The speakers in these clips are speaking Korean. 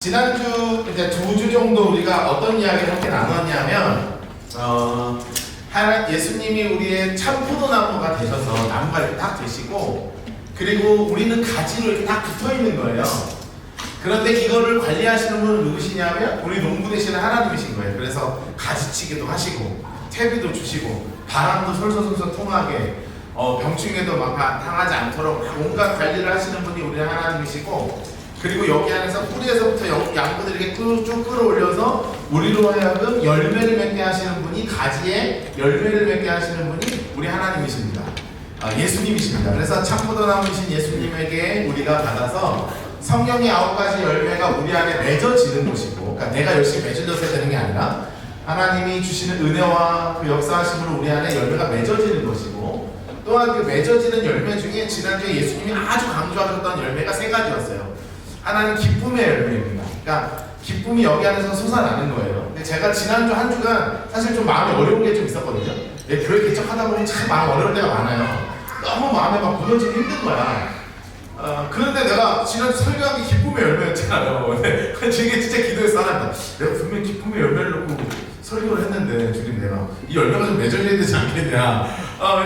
지난주 이제 2주 정도 우리가 어떤 이야기를 함께 나눴냐면 예수님이 우리의 참 포도나무가 되셔서 나무가 이렇게 딱 되시고, 그리고 우리는 가지로 이렇게 딱 붙어 있는 거예요. 그런데 이거를 관리하시는 분은 누구시냐면 우리 농부 되시는 하나님이신 거예요. 그래서 가지치기도 하시고 퇴비도 주시고 바람도 솔솔솔솔 통하게 병충해도 막 당하지 않도록 온갖 관리를 하시는 분이 우리 하나님이시고, 그리고 여기 안에서 뿌리에서부터 양분을 이렇게 쭉 끌어올려서 우리로 하여금 열매를 맺게 하시는 분이, 가지에 열매를 맺게 하시는 분이 우리 하나님이십니다. 예수님이십니다. 그래서 참포도나무이신 예수님에게 우리가 받아서 성령의 9가지 열매가 우리 안에 맺어지는 것이고, 그러니까 내가 열심히 맺어져야 되는 게 아니라 하나님이 주시는 은혜와 그 역사하심으로 우리 안에 열매가 맺어지는 것이고, 또한 그 맺어지는 열매 중에 지난주에 예수님이 아주 강조하셨던 열매가 3가지였어요. 하나는 기쁨의 열매입니다. 그러니까 기쁨이 여기 안에서 솟아나는 거예요. 근데 제가 지난주 한 주간 사실 좀 마음이 어려운 게 좀 있었거든요. 교회 개척하다 보니 참 마음 어려울 때가 많아요. 너무 마음에 막 무너지기 힘든 거야. 그런데 내가 지난주 설교한 게 기쁨의 열매였잖아요. 근데 그게 진짜 기도해서 하나님, 내가 분명히 기쁨의 열매를 놓고 설교를 했는데 주님, 내가 이 열매가 좀 맺어져야 되지 않겠냐.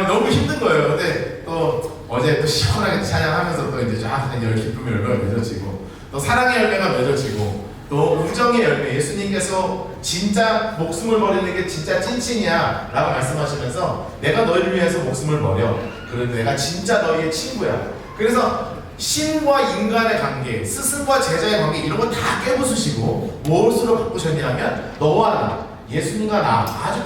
너무 힘든 거예요. 근데 또 어제 또 시원하게 찬양하면서 또 이제 기쁨의 열매가 맺어지고, 또 사랑의 열매가 맺어지고, 또 우정의 열매, 예수님께서 진짜 목숨을 버리는 게 진짜 찐친이야 라고 말씀하시면서 내가 너희를 위해서 목숨을 버려, 그런데 내가 진짜 너희의 친구야. 그래서 신과 인간의 관계, 스승과 제자의 관계, 이런 거 다 깨부수시고 무엇으로 바꾸셨냐면 너와 나, 예수님과 나 아주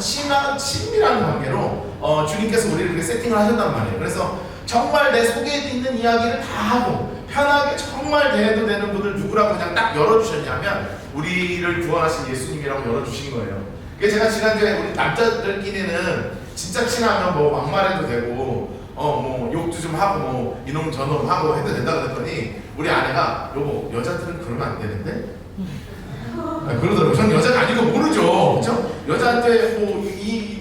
친밀한 관계로 주님께서 우리를 그렇게 세팅을 하셨단 말이에요. 그래서 정말 내 속에 있는 이야기를 다 하고 편하게 정말 대해도 되는 분을 누구라고 그냥 딱 열어주셨냐면 우리를 구원하신 예수님이라고 열어주신 거예요. 그게 제가 지난주에 우리 남자들끼리는 진짜 친하면 뭐 막말해도 되고 뭐 욕도 좀 하고 뭐 이놈 저놈 하고 해도 된다 그랬더니 우리 아내가 여보, 여자들은 그러면 안 되는데? 그러더라고요. 전 여자가 아니고 모르죠. 그쵸? 여자한테 뭐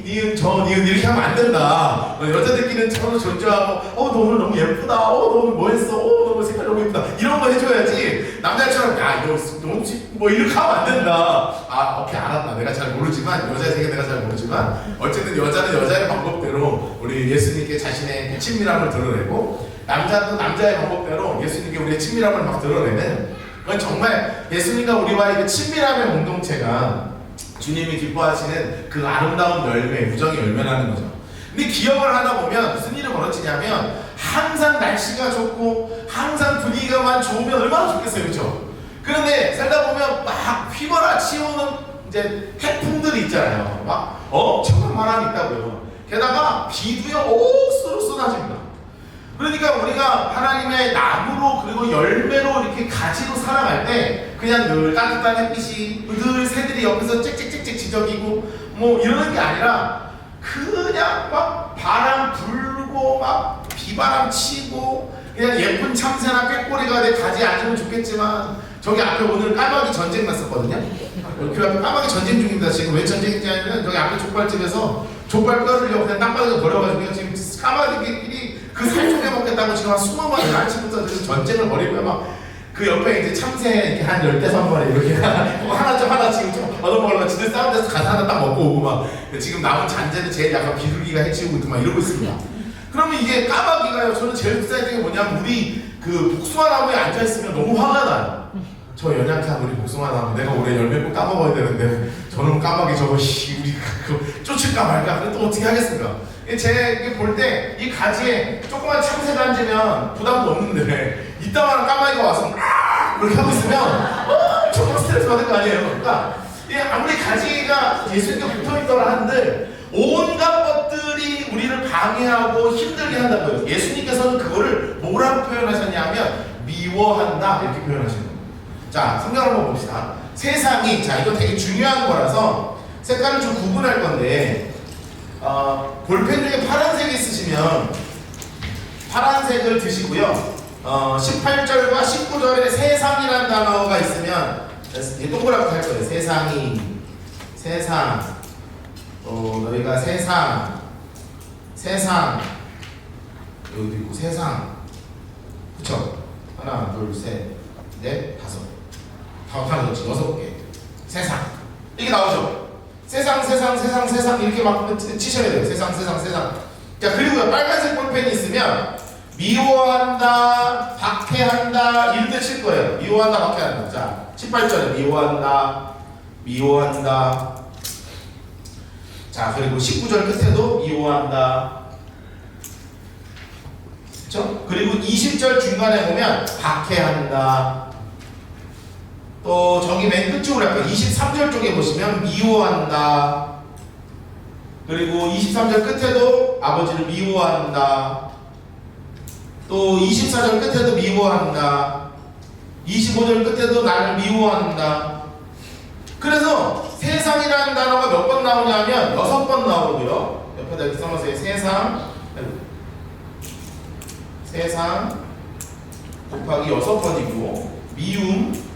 니은 저 니은 이렇게 하면 안 된다. 여자들끼리는 서로 존중하고 너 오늘 너무 예쁘다. 너 오늘 뭐 했어? 너 오늘 색깔 너무 예쁘다. 이런 거 해줘야지. 남자처럼 야 이거 너무 뭐 이렇게 하면 안 된다. 오케이 알았다. 내가 잘 모르지만, 여자의 세계 내가 잘 모르지만 어쨌든 여자는 여자의 방법대로 우리 예수님께 자신의 친밀함을 드러내고, 남자도 남자의 방법대로 예수님께 우리의 친밀함을 막 드러내는, 그건 정말 예수님과 우리와의 그 친밀함의 공동체가 주님이 기뻐하시는 그 아름다운 열매, 우정의 열매라는 거죠. 근데 기억을 하다 보면 무슨 일이 벌어지냐면 항상 날씨가 좋고 항상 분위기가만 좋으면 얼마나 좋겠어요, 그렇죠? 그런데 살다 보면 막 휘몰아치 오는 이제 태풍들이 있잖아요. 막 엄청난 바람이 있다고요. 게다가 비도요 옥수로 쏟아집니다. 그러니까 우리가 하나님의 나무로 그리고 열매로 이렇게 가지로 살아갈 때 그냥 늘 따뜻한 햇빛이 늘 새들이 옆에서 짹짹짹짹 지저귀고 뭐 이러는 게 아니라 그냥 막 바람 불고 막 비바람 치고 그냥 예쁜 참새나 꾀꼬리가 내 가지에 앉으면 좋겠지만, 저기 앞에 오늘 까마귀 전쟁 났었거든요. 그 앞에 까마귀 전쟁 중입니다. 지금 왜 전쟁인지 아니면 저기 앞에 족발집에서 족발 뼈를 그냥 땅바닥에 버려가지고 지금 까마귀끼리 그 살쪽에 먹겠다고 지금 한 20마리 아침부터 지금 전쟁을 벌이고요. 막 그 옆에 이제 참새 이렇게 한 10~20마리 이렇게 하나 지금 좀 얻어먹으려고 지들 싸운 데서 가서 하나 딱 먹고 오고 막 지금 남은 잔재는 제일 약간 비둘기가 해치우고 있고 막 이러고 있습니다. 그러면 이게 까마귀가요, 저는 제일 불쌍했던 게 뭐냐면 우리 그 복숭아 나무에 앉아있으면 너무 화가 나요. 저 연약한 우리 복숭아 나무, 내가 올해 열매 꼭 따먹어야 되는데 저놈 까마귀 저거 우리 그 쫓을까 말까, 그래 또 어떻게 하겠습니까? 제 볼 때 이 가지에 조그만 참새가 앉으면 부담도 없는데 이따만 까마귀가 와서 이렇게 하고 있으면 정말 스트레스 받을 거 아니에요. 그러니까 아무리 가지가 예수님께 붙어있더라 한들 온갖 것들이 우리를 방해하고 힘들게 한다고요. 예수님께서는 그거를 뭐라고 표현하셨냐면 미워한다 이렇게 표현하시는 거예요. 자, 성경을 한번 봅시다. 세상이, 자 이거 되게 중요한 거라서 색깔을 좀 구분할 건데, 볼펜 중에 파란색이 있으시면 파란색을 드시고요. 18절과 19절에 세상이라는 단어가 있으면 동그랗게 할 거예요. 세상이, 세상, 너희가 세상, 여기도 있고 세상, 그쵸? 하나, 둘, 셋, 넷, 다섯. 다음 6개. 세상. 이게 나오죠? 세상 이렇게 막 치셔야 돼요. 세상. 자, 그리고요, 빨간색 볼펜이 있으면 미워한다, 박해한다, 이럴 때 칠 거예요. 미워한다, 박해한다. 자, 18절에 미워한다. 자, 그리고 19절 끝에도 미워한다. 그렇죠? 그리고 20절 중간에 보면 박해한다. 또 저기 맨 끝쪽으로 할까요? 23절 쪽에 보시면 미워한다. 그리고 23절 끝에도 아버지를 미워한다. 또 24절 끝에도 미워한다. 25절 끝에도 나를 미워한다. 그래서 세상이라는 단어가 몇 번 나오냐면 6번 나오고요. 옆에다 이렇게 써놓으세요. 세상 곱하기 6번이고 미움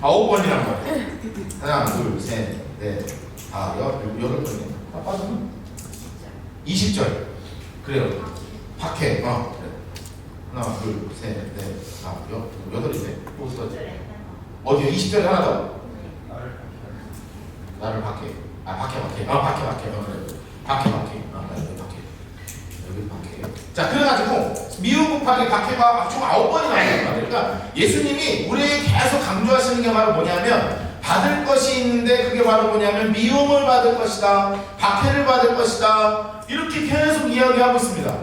9번이란 말이에요. 하나, 둘, 셋, 넷, 다, 8번이네. 빠졌나? 20절. 그래요. 박해. 그래. 하나, 둘, 셋, 넷, 다, 8이네. 또 쓰거지. 어디요? 20절에 하나 더. 나를 박해. 박해. 그래. 박해. 여기 박해. 자, 그래가지고 미움 곱하기 박해가 총 9번이 나온단 말이에요. 그러니까 예수님이 우리에게 계속 강조하시는 게 바로 뭐냐면 받을 것이 있는데 그게 바로 뭐냐면 미움을 받을 것이다, 박해를 받을 것이다, 이렇게 계속 이야기하고 있습니다.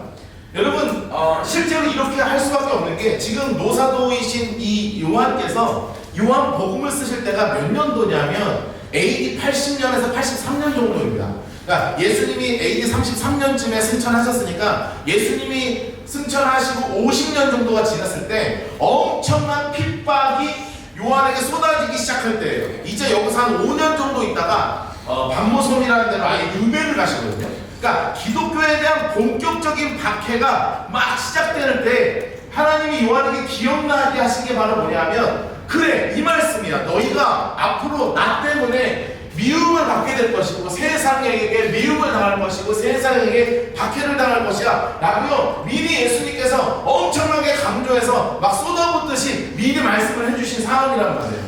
여러분, 실제로 이렇게 할 수밖에 없는 게 지금 노사도이신 이 요한께서 요한복음을 쓰실 때가 몇 년도냐면 AD 80년에서 83년 정도입니다. 그러니까 예수님이 AD 33년쯤에 승천하셨으니까 예수님이 승천하시고 50년 정도가 지났을 때 엄청난 핍박이 요한에게 쏟아지기 시작할 때예요. 이제 여기서 한 5년 정도 있다가 반모섬이라는 데로 아예 유배를 가시거든요. 그러니까 기독교에 대한 본격적인 박해가 막 시작되는 때 하나님이 요한에게 기억나게 하신 게 바로 뭐냐면 그래, 이 말씀이야. 너희가 앞으로 나 때문에 미움을 받게 될 것이고 세상에게 미움을 당할 것이고 세상에게 박해를 당할 것이야 라고요 미리 예수님께서 엄청나게 강조해서 막 쏟아붓듯이 미리 말씀을 해주신 사항이란 말이에요.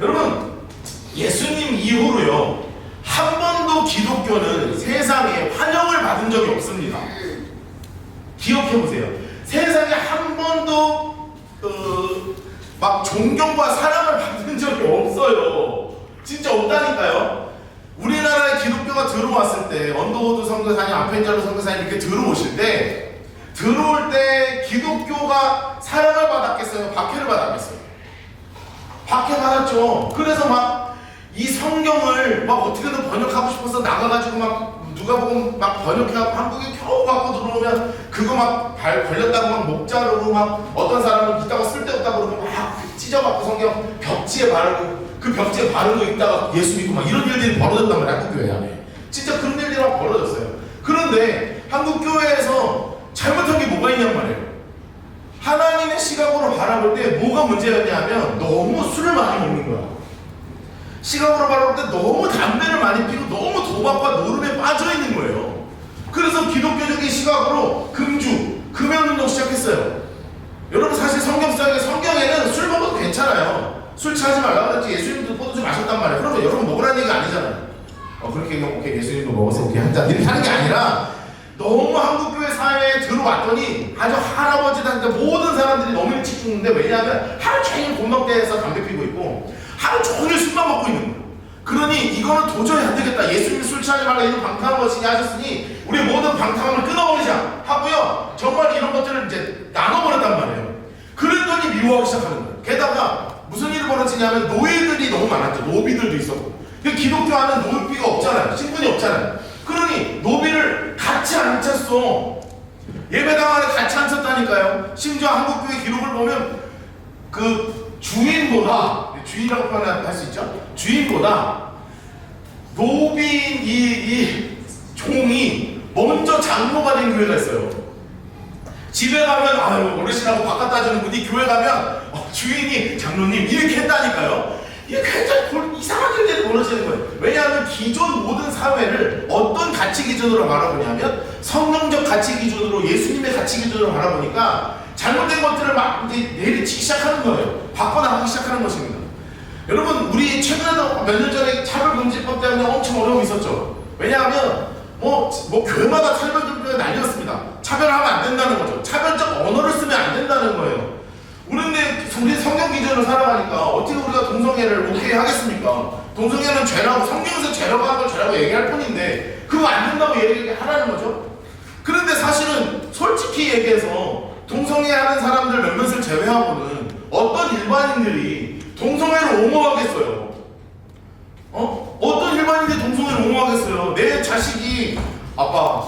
여러분, 예수님 이후로요 한 번도 기독교는 세상에 환영을 받은 적이 없습니다. 기억해보세요. 세상에 한 번도 막 존경과 사랑을 받은 적이 없어요. 진짜 없다니까요. 우리나라에 기독교가 들어왔을 때 언더우드 선교사님, 아펜자로 선교사님 이렇게 들어오실 때 들어올 때 기독교가 사랑을 받았겠어요? 박해를 받았겠어요? 박해받았죠. 그래서 막 이 성경을 막 어떻게든 번역하고 싶어서 나가가지고 막 누가 보고 막 번역해갖고 한국에 겨우 갖고 들어오면 그거 막 걸렸다고 막 목 자르고 막 어떤 사람은 이따가 쓸데없다고 그러고 막 찢어갖고 성경 벽지에 바르고 그 벽지에 바르고 있다가 예수 믿고 막 이런 일들이 벌어졌단 말이야. 한국교회 안에 진짜 그런 일들이 막 벌어졌어요. 그런데 한국교회에서 잘못한 게 뭐가 있냔 말이에요. 하나님의 시각으로 바라볼 때 뭐가 문제였냐면 너무 술을 많이 먹는 거야. 시각으로 바라볼 때 너무 담배를 많이 피고 너무 도박과 노름에 빠져 있는 거예요. 그래서 기독교적인 시각으로 금연운동 시작했어요. 여러분, 사실 성경에는 술 먹어도 괜찮아요. 술 취하지 말라 그랬지. 예수님도 포도주 마셨단 말이에요. 그러면 여러분 먹으라는 얘기가 아니잖아요. 그렇게 얘기하면 오케이, 예수님도 먹어서 오케이 한 잔 이렇게 하는 게 아니라 너무 한국교회 사회에 들어왔더니 아주 할아버지한테 모든 사람들이 너무 일찍 죽는데 왜냐하면 하루 종일 공덕대에서 담배 피고 있고 하루 종일 술만 먹고 있는 거예요. 그러니 이거는 도저히 안 되겠다. 예수님이 술 취하지 말라 이런 방탕한 것이니 하셨으니 우리 모든 방탕함을 끊어버리자 하고요. 정말 이런 것들을 이제 나눠버렸단 말이에요. 그랬더니 미워하기 시작하는 거예요. 게다가 무슨 일이 벌어지냐면 노예들이 너무 많았죠. 노비들도 있었고. 기독교 안에 노비가 없잖아요. 신분이 없잖아요. 그러니 노비를 같이 안 찼어. 예배당 안에 같이 안 찼다니까요. 심지어 한국교회 기록을 보면 그 주인보다, 주인이라고 표현할 수 있죠? 주인보다 노비인 이 종이 먼저 장로가 된 교회가 있어요. 집에 가면 어르신하고 바깥 따주는 분이 교회 가면 주인이 장로님 이렇게 했다니까요. 이게 굉장히 이상한 일들이 벌어지는 거예요. 왜냐하면 기존 모든 사회를 어떤 가치 기준으로 바라보냐면 성경적 가치 기준으로, 예수님의 가치 기준으로 바라보니까 잘못된 것들을 막 이제 내리치기 시작하는 거예요. 바꿔나가기 시작하는 것입니다. 여러분, 우리 최근에도 몇 년 전에 차별금지법 때문에 엄청 어려움이 있었죠. 왜냐하면 뭐 교회마다 차별금지법이 난리였습니다. 차별하면 안 된다는 거죠. 차별적 언어를 쓰면 안 된다는 거예요. 우리 성경 기준으로 살아가니까 어떻게 우리가 동성애를 오케이 하겠습니까? 동성애는 죄라고, 성경에서 죄라고 하는 걸 죄라고 얘기할 뿐인데 그거 안 된다고 얘기하라는 거죠. 그런데 사실은 솔직히 얘기해서 동성애 하는 사람들 몇몇을 제외하고는 어떤 일반인들이 동성애를 옹호하겠어요? 어떤 일반인들이 동성애를 옹호하겠어요? 내 자식이 아빠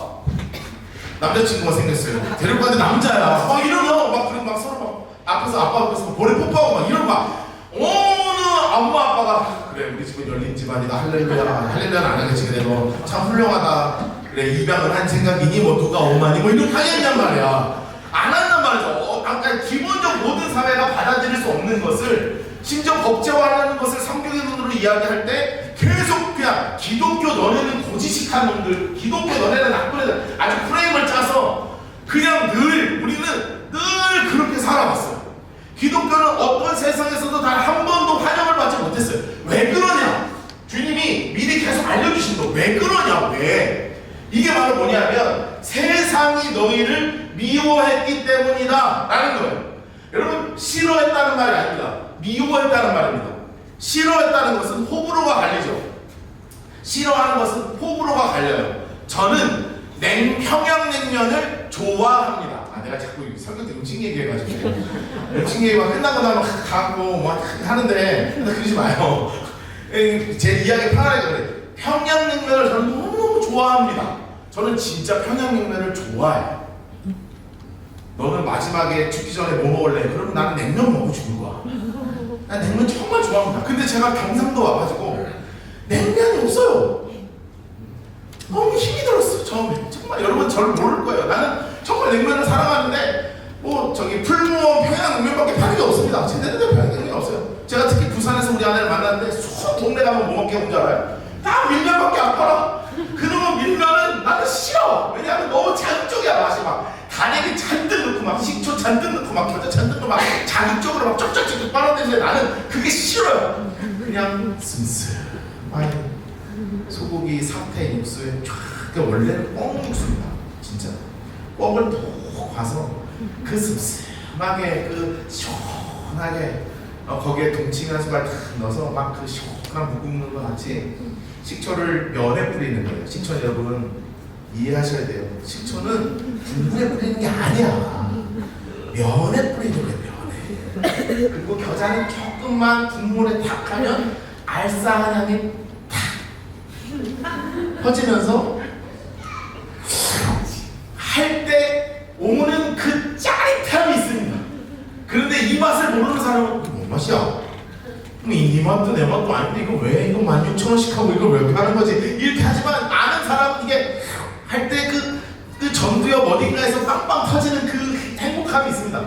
남자친구가 생겼어요. 데리고 갔는데 남자야. 막 이러면 막 서로 막 앞에서 아빠 앞에서 볼에 뽀뽀하고 막 이러면 막 어느 엄마 아빠가 그래 우리 집은 열린 집안이다. 할렐루야는 안 하겠지. 그래 너 참 훌륭하다. 그래 입양을 한 생각이니 뭐 누가 오마니 뭐 이렇게 하겠냔 말이야. 안 한단 말이죠. 아까 기본적 모든 사회가 받아들일 수 없는 것을 심지어 법제화하는 것을 성경의 눈으로 이야기할 때 계속 그냥 기독교 너네는 고지식한 놈들, 기독교 너네는 나쁜 애들 아주 프레임을 짜서 그냥 우리는 늘 그렇게 살아왔어요. 기독교는 어떤 세상에서도 단 한 번도 환영을 받지 못했어요. 왜 그러냐? 주님이 미리 계속 알려주신 거. 왜 그러냐? 왜? 이게 바로 뭐냐면 세상이 너희를 미워했기 때문이다 라는 거예요. 여러분, 싫어했다는 말이 아닙니다. 미워했다는 말입니다. 싫어했다는 것은 호불호가 갈리죠. 싫어하는 것은 호불호가 갈려요. 저는 평양냉면을 좋아합니다. 내가 자꾸 설교 때 음식 얘기해가지고 음식 얘기가 끝나고 나면 가고 뭐 하는데 그러지 마요. 제 이야기 편하게 그래. 평양냉면을 저는 너무너무 좋아합니다. 저는 진짜 평양냉면을 좋아해요. 너는 마지막에 죽기 전에 뭐 먹을래? 그러면 나는 냉면 먹고 죽을 거야. 난 냉면 정말 좋아합니다. 근데 제가 경상도 와가지고 냉면이 없어요. 너무 힘이 들었어요. 처음에. 정말 여러분 저를 모를 거예요. 나는 정말 냉면을 사랑하는데 뭐 저기 풀무원 평양냉면밖에 파는 게 없습니다. 제대로 된 평양냉면이 없어요. 제가 특히 부산에서 우리 아내를 만났는데 속 동네 가면 뭐 먹게 온 줄 알아요? 다 밀면밖에 안 팔아. 그놈의 밀면은 나는 싫어. 왜냐하면 너무 자극적이야. 맛이 막 간에게 잔뜩 넣고 막 식초 잔뜩 넣고 막 겨자 잔뜩 넣고 막 자극적으로 막 쩍쩍쩍 빨아대는데 나는 그게 싫어요. 그냥 슴슴한 소고기 사태 육수에 쫙, 원래는 뻥 육수입니다. 진짜 뻥을 톡 봐서 그 슴슴하게 그 시원하게 거기에 동치미 한 숟갈 탁 넣어서 막 그 시원한 묵은 것 같이 식초를 면에 뿌리는 거예요. 식초 여러분 이해하셔야 돼요. 식초는 국물에 뿌리는 게 아니야. 면에 뿌리는 거예요. 면에. 그리고 겨자는 조금만 국물에 탁 하면 알싸한 향이 탁 퍼지면서 할 때 오는 그 짜릿함이 있습니다. 그런데 이 맛을 모르는 사람은 뭔 맛이야? 이 맛도 내 맛도 아닌데 이거 왜 이거 16,000원씩 하고 이걸 왜 이렇게 하는 거지? 이렇게 하지만 아는 사람은 이게 할 때 그 전두엽 어딘가에서 빵빵 터지는 그 행복함이 있습니다.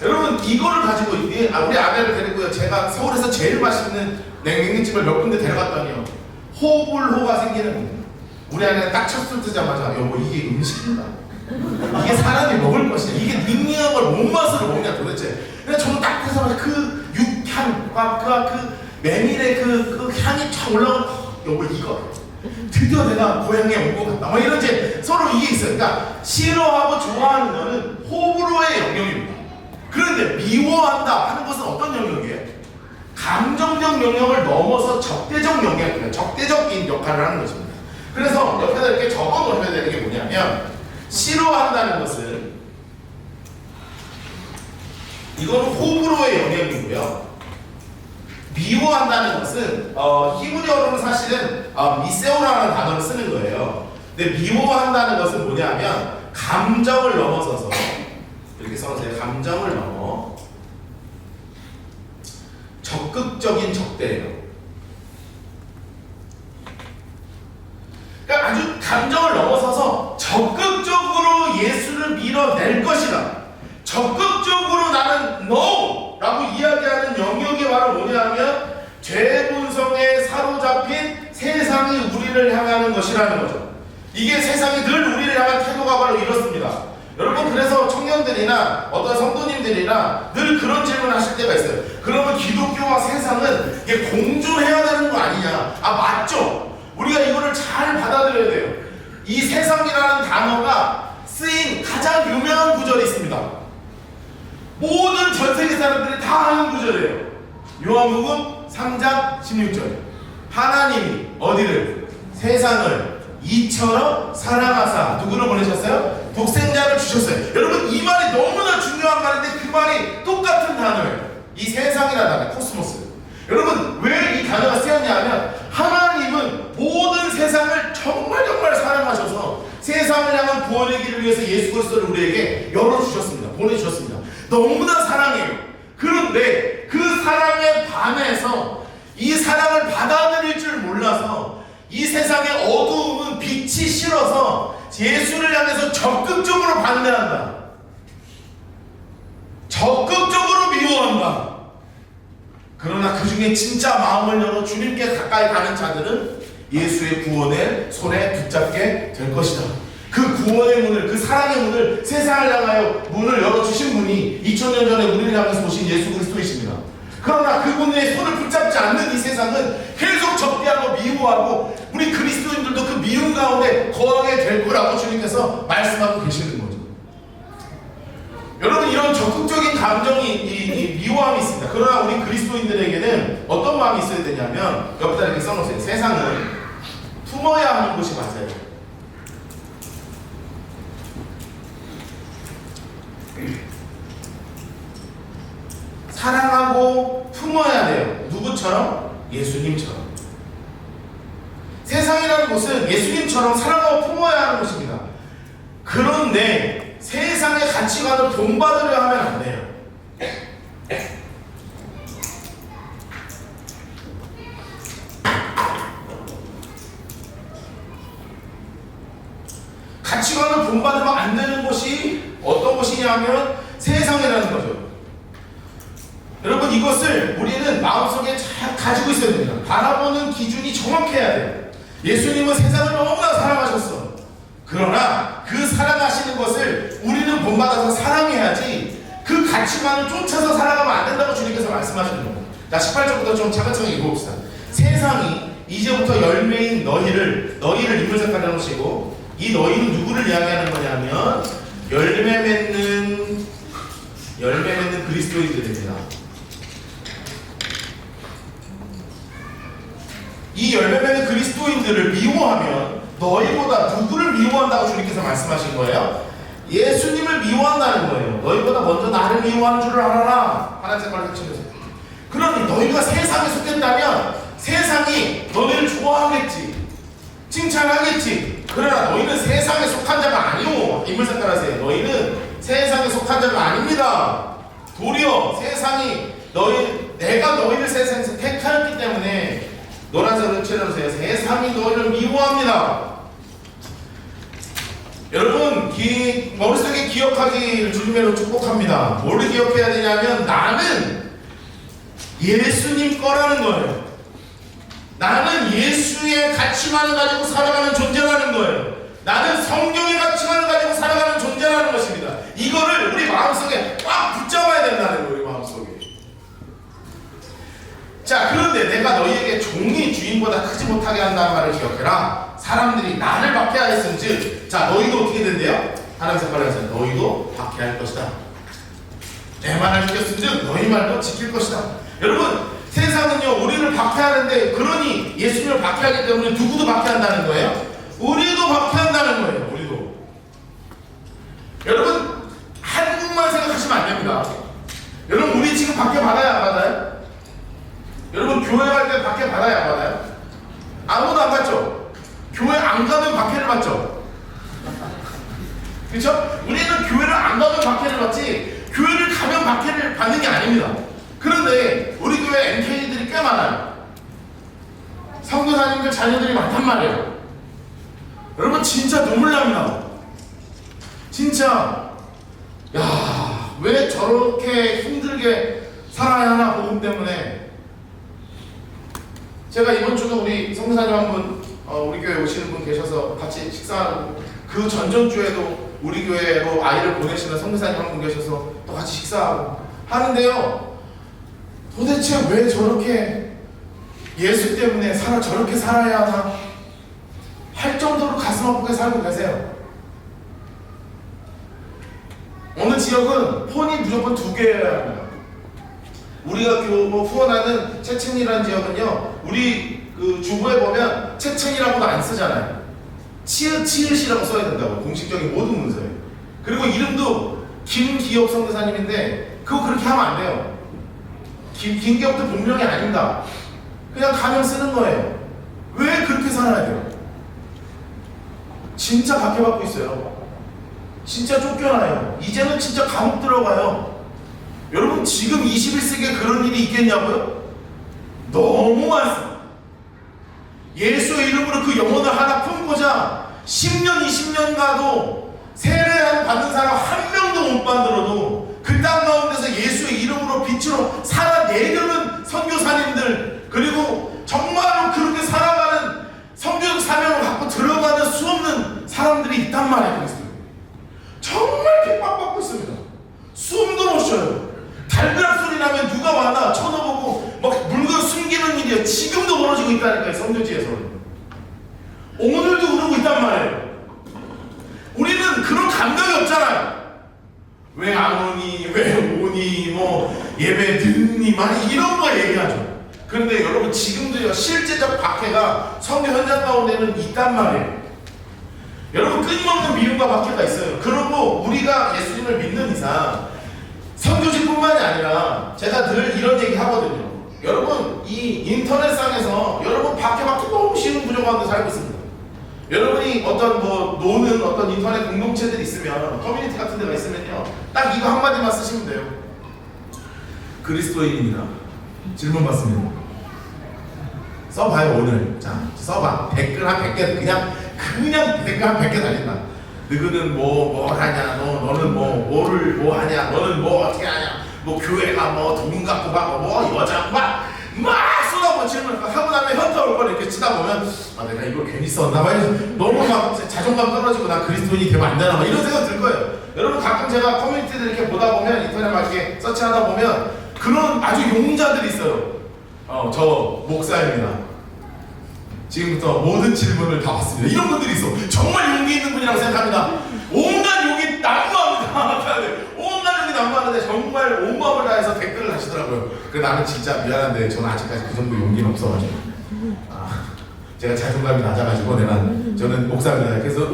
여러분 이거를 가지고 우리 아내를 데리고요. 제가 서울에서 제일 맛있는 냉면집을 몇 군데 데려갔더니요. 호불호가 생기는 겁니다. 우리 아내가 딱 첫 술 뜨자마자 여보 이게 음식입니다. 이게 사람이 먹을 것이냐. 이게 닝닝한 걸 뭔 맛으로 먹냐 도대체. 근데 저는 딱 뜨자마자 그 육향과 그 메밀의 그 향이 쫙 올라오는 여보 이거 드디어 내가 고향에 온 것 같다. 뭐 이런 이제 서로 이게 있어요. 그러니까 싫어하고 좋아하는 거는 호불호의 영역입니다. 그런데 미워한다 하는 것은 어떤 영역이에요? 감정적 영역을 넘어서 적대적 영역이에요. 적대적인 역할을 하는 것입니다. 그래서 옆에다 이렇게 적어 놓으셔야 되는 게 뭐냐면 싫어한다는 것은 이거는 호불호의 영역이고요. 미워한다는 것은 히브리어로는 사실은 미세오라는 단어를 쓰는 거예요. 근데 미워한다는 것은 뭐냐면 감정을 넘어서서 이렇게 써놓으세요. 감정을 넘어 적극적인 적대예요. 그러니까 아주 감정을 넘어서서 적극적으로 예수를 밀어낼 것이다. 적극적으로 나는 NO! 라고 이야기하는 영역이 바로 뭐냐면 죄 것이라는 거죠. 이게 세상이 늘 우리를 향한 태도가 바로 이렇습니다. 여러분, 그래서 청년들이나 어떤 성도님들이나 늘 그런 질문을 하실 때가 있어요. 그러면 기독교와 세상은 이게 공존해야 되는 거 아니냐? 아, 맞죠? 우리가 이거를 잘 받아들여야 돼요. 이 세상이라는 단어가 쓰인 가장 유명한 구절이 있습니다. 모든 전 세계 사람들이 다 아는 구절이에요. 요한복음 3장 16절. 하나님이 어디를? 세상을 이처럼 사랑하사 누구를 보내셨어요? 독생자를 주셨어요. 여러분, 이 말이 너무나 중요한 말인데 그 말이 똑같은 단어예요. 이 세상이라는 단어, 코스모스. 여러분, 왜 이 단어가 쓰였냐 하면 하나님은 모든 세상을 정말 사랑하셔서 세상을 향한 구원의 길을 위해서 예수 그리스도를 우리에게 열어주셨습니다. 보내주셨습니다. 너무나 사랑해요. 그런데 그 사랑에 반해서 이 사랑을 받아들일 줄 몰라서 이 세상의 어두움은 빛이 싫어서 예수를 향해서 적극적으로 반대한다. 적극적으로 미워한다. 그러나 그 중에 진짜 마음을 열어 주님께 가까이 가는 자들은 예수의 구원의 손에 붙잡게 될 것이다. 그 구원의 문을, 그 사랑의 문을 세상을 향하여 문을 열어주신 분이 2000년 전에 우리를 향해서 오신 예수 그리스도이십니다. 그러나 그분의 손을 붙잡지 않는 이 세상은 계속 적대하고 미워하고 우리 그리스도인들도 그 미움 가운데 거하게 될 거라고 주님께서 말씀하고 계시는 거죠. 여러분, 이런 적극적인 감정이 이 미워함이 있습니다. 그러나 우리 그리스도인들에게는 어떤 마음이 있어야 되냐면 옆에다 이렇게 써놓으세요. 세상은 품어야 하는 곳이 맞아요. 사랑하고 품어야 돼요. 누구처럼? 예수님처럼. 세상이라는 곳은 예수님처럼 사랑하고 품어야 하는 곳입니다. 그런데 세상의 가치관을 본받으려 하면 안 돼요. 가치관을 본받으면 안 되는 곳이 어떤 곳이냐면 세상이라는 거죠. 여러분, 이것을 우리는 마음속에 잘 가지고 있어야 됩니다. 바라보는 기준이 정확해야 돼요. 예수님은 세상을 너무나 사랑하셨어. 그러나 그 사랑하시는 것을 우리는 본받아서 사랑해야지 그 가치관을 쫓아서 살아가면 안 된다고 주님께서 말씀하시는 겁니다. 자, 18절부터 좀 차근차근 읽어봅시다. 세상이 이제부터 열매인 너희를 인물 색깔을 해놓으시고, 이 너희는 누구를 이야기하는 거냐면 열매 맺는 그리스도인들입니다. 이 열매 맺는 그리스도인들을 미워하면 너희보다 누구를 미워한다고 주님께서 말씀하신 거예요? 예수님을 미워한다는 거예요. 너희보다 먼저 나를 미워하는 줄을 알아라. 하나님 색깔을 펼치면서. 그러니 너희가 세상에 속했다면 세상이 너희를 좋아하겠지, 칭찬하겠지. 그러나 너희는 세상에 속한 자가 아니오. 인물 색깔 하세요. 너희는 세상에 속한 자가 아닙니다. 도리어 세상이 내가 너희를 세상에서 택하였기 때문에 노란색으로 칠해주세요. 세상이 너희를 미워합니다. 여러분, 머릿속에 기억하기를 주님으로 축복합니다. 뭘 기억해야 되냐면 나는 예수님 거라는 거예요. 나는 예수의 가치관을 가지고 살아가는 존재라는 거예요. 나는 성경의 가치관을 가지고 살아가는 존재라는 것입니다. 이거를 우리 마음속에 꽉 붙잡아야 된다는 거예요. 우리 마음속에. 자, 그런데 내가 너희에게 종이 주인보다 크지 못하게 한다는 말을 기억해라. 사람들이 나를 박해하였은즉, 자, 너희도 어떻게 된대요? 하나님 색깔을 해서 너희도 박해할 것이다. 내 말을 지켰은즉 너희 말도 지킬 것이다. 여러분, 세상은요 우리를 박해하는데, 그러니 예수님을 박해하기 때문에 누구도 박해한다는 거예요? 우리도 박해한다는 거예요. 우리도. 여러분, 한국만 생각하시면 안 됩니다. 여러분, 우리 지금 박해 받아야 안 받아요? 여러분, 교회 갈 때 박해 받아야 안 받아요? 아무도 안 받죠? 교회 안 가면 박해를 받죠? 그렇죠? 우리는 교회를 안 가면 박해를 받지 교회를 가면 박해를 받는 게 아닙니다. 그런데 우리 교회 NK들이 꽤 많아요. 성도사님들 자녀들이 많단 말이에요. 여러분, 진짜 눈물 납니다. 진짜 왜 저렇게 힘들게 살아야 하나, 복음 때문에. 제가 이번 주도 우리 성도사님 한 분 우리 교회 오시는 분 계셔서 같이 식사하고, 그 전전주에도 우리 교회로 아이를 보내시는 선교사님 한 분 계셔서 또 같이 식사하고 하는데요, 도대체 왜 저렇게 예수 때문에 저렇게 살아야 하나 할 정도로 가슴 아프게 살고 계세요. 어느 지역은 폰이 무조건 2개여야 합니다. 우리가 후원하는 채첸이라는 지역은요, 우리 그 주부에 보면 채첸이라고도 안 쓰잖아요. 치읓이라고 써야 된다고, 공식적인 모든 문서에. 그리고 이름도 김기엽 선교사님인데 그거 그렇게 하면 안 돼요. 김기엽도 본명이 아닙니다. 그냥 가명 쓰는 거예요. 왜 그렇게 살아야 돼요? 진짜 박해받고 있어요. 진짜 쫓겨나요. 이제는 진짜 감옥 들어가요. 여러분, 지금 21세기에 그런 일이 있겠냐고요? 너무 많습니다. 예수의 이름으로 그 영혼을 하나 품고자 10년, 20년 가도 세례 받는 사람 한 명도 못 만들어도 그 땅 가운데서 예수의 이름으로 빛으로 살아내려는 선교사님들, 그리고 정말로 그렇게 살아가는 선교적 사명을 갖고 들어가는 수없는 사람들이 있단 말이에요. 정말 핍박받고 있습니다. 숨도 못 쉬어요. 달그락 소리 나면 누가 와나 쳐다보고 막 물건 숨기는 일이야. 지금도 벌어지고 있다니까요, 선교지에서는. 오늘도 그러고 있단 말이에요. 우리는 그런 감각이 없잖아요. 왜 안 오니, 왜 오니, 예배 듣니, 많이 이런 거 얘기하죠. 그런데 여러분, 지금도요, 실제적 박해가 선교 현장 가운데는 있단 말이에요. 여러분, 끊임없는 미움과 박해가 있어요. 그리고 우리가 예수님을 믿는 이상 선교지뿐만이 아니라 제가 늘 이런 얘기 하거든요. 여러분, 이 인터넷상에서 여러분 박해받기 너무 쉬운 구조 가운데 살고 있습니다. 여러분이 노는 어떤 인터넷 공동체들이 있으면, 커뮤니티 같은 데가 있으면요, 딱 이거 한마디만 쓰시면 돼요. 그리스도인입니다. 질문 받습니다. 써봐요. 오늘 자 써봐. 댓글 한 100개 그냥 댓글 한 100개 달린다. 너는 뭘 하냐, 너는 뭐 하냐, 너는 뭐 어떻게 하냐, 교회가 돈 갖고 받고 여자 막 쏟아부어 질문을 하고 나면 현타 올 걸 이렇게 치다 보면 내가 이걸 괜히 썼나 봐. 너무 막 자존감 떨어지고 나 그리스도인이 되면 안 되나 막 이런 생각 들 거예요. 여러분, 가끔 제가 커뮤니티들 이렇게 보다 보면, 인터넷 막 이렇게 서치하다 보면 그런 아주 용자들이 있어요. 저 목사입니다. 지금부터 모든 질문을 다 받습니다. 이런 분들이 있어. 정말 용기 있는 분이라고 생각합니다. 온갖 용기 난무합니다. 온갖 용기 난무하는데 정말 온 마음을 다해서 댓글을 하시더라고요. 그래서 나는 진짜 미안한데 저는 아직까지 그 정도 용기는 없어가지고, 제가 자존감이 낮아가지고 저는 목사입니다. 그래서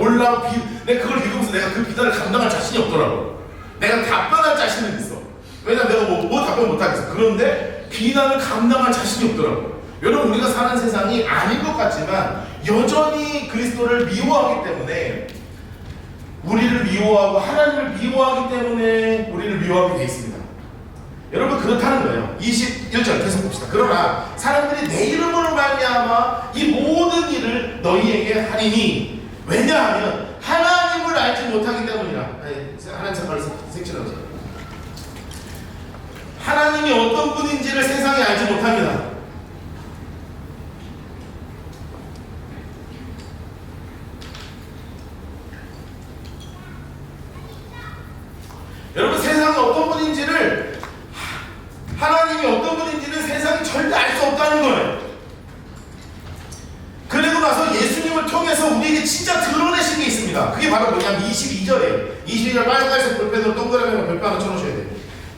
내가 그걸 읽으면서 내가 그 비난을 감당할 자신이 없더라고요. 내가 답변할 자신은 있어. 왜냐면 내가 뭐 답변 못하겠어. 그런데 비난을 감당할 자신이 없더라고요. 여러분, 우리가 사는 세상이 아닌 것 같지만 여전히 그리스도를 미워하기 때문에, 우리를 미워하고 하나님을 미워하기 때문에 우리를 미워하게 되어 있습니다. 여러분, 그렇다는 거예요. 21절 계속 봅시다. 그러나 사람들이 내 이름으로 말미암아 이 모든 일을 너희에게 하리니, 왜냐하면 하나님을 알지 못하기 때문이라. 하나님 잠깐만 색칠하자. 하나님이 어떤 분인지를 세상이 알지 못합니다. 여러분, 세상이 어떤 분인지를, 하나님이 어떤 분인지를 세상이 절대 알 수 없다는 거예요. 그리고 나서 예수님을 통해서 우리에게 진짜 드러내신 게 있습니다. 그게 바로 뭐냐면 22절이에요. 22절 빨간색 볼펜으로 동그라미로 별표 하나 쳐놓으셔야 돼요.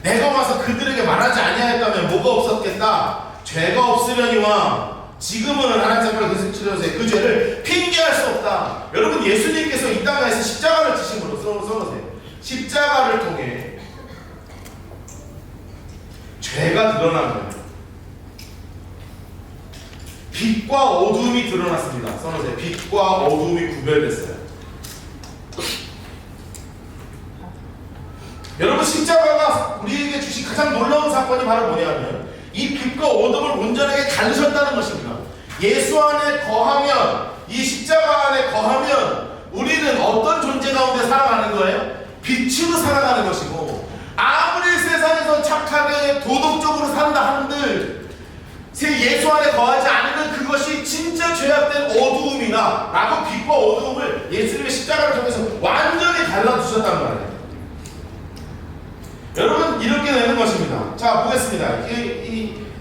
내가 와서 그들에게 말하지 아니하였다면 뭐가 없었겠다? 죄가 없으려니와 지금은 하나님 앞에 계속 치러주세요. 그 죄를 핑계할 수 없다. 여러분, 예수님께서 이 땅에서 십자가를 지신 걸로 써놓으세요. 십자가를 통해 죄가 드러난 거예요. 빛과 어둠이 드러났습니다. 써놓으세요. 빛과 어둠이 구별됐어요. 여러분, 십자가가 우리에게 주신 가장 놀라운 사건이 바로 뭐냐면 이 빛과 어둠을 온전하게 가르셨다는 것입니다. 예수 안에 거하면, 이 십자가 안에 거하면 우리는 어떤 존재 가운데 살아가는 거예요? 빛으로 살아가는 것이고, 아무리 세상에서 착하게 도덕적으로 산다 한들 예수 안에 거하지 않으면 그것이 진짜 죄악된 어두움이다 라고 빛과 어두움을 예수님의 십자가를 통해서 완전히 갈라두셨단 말이에요. 여러분, 이렇게 되는 것입니다. 자, 보겠습니다.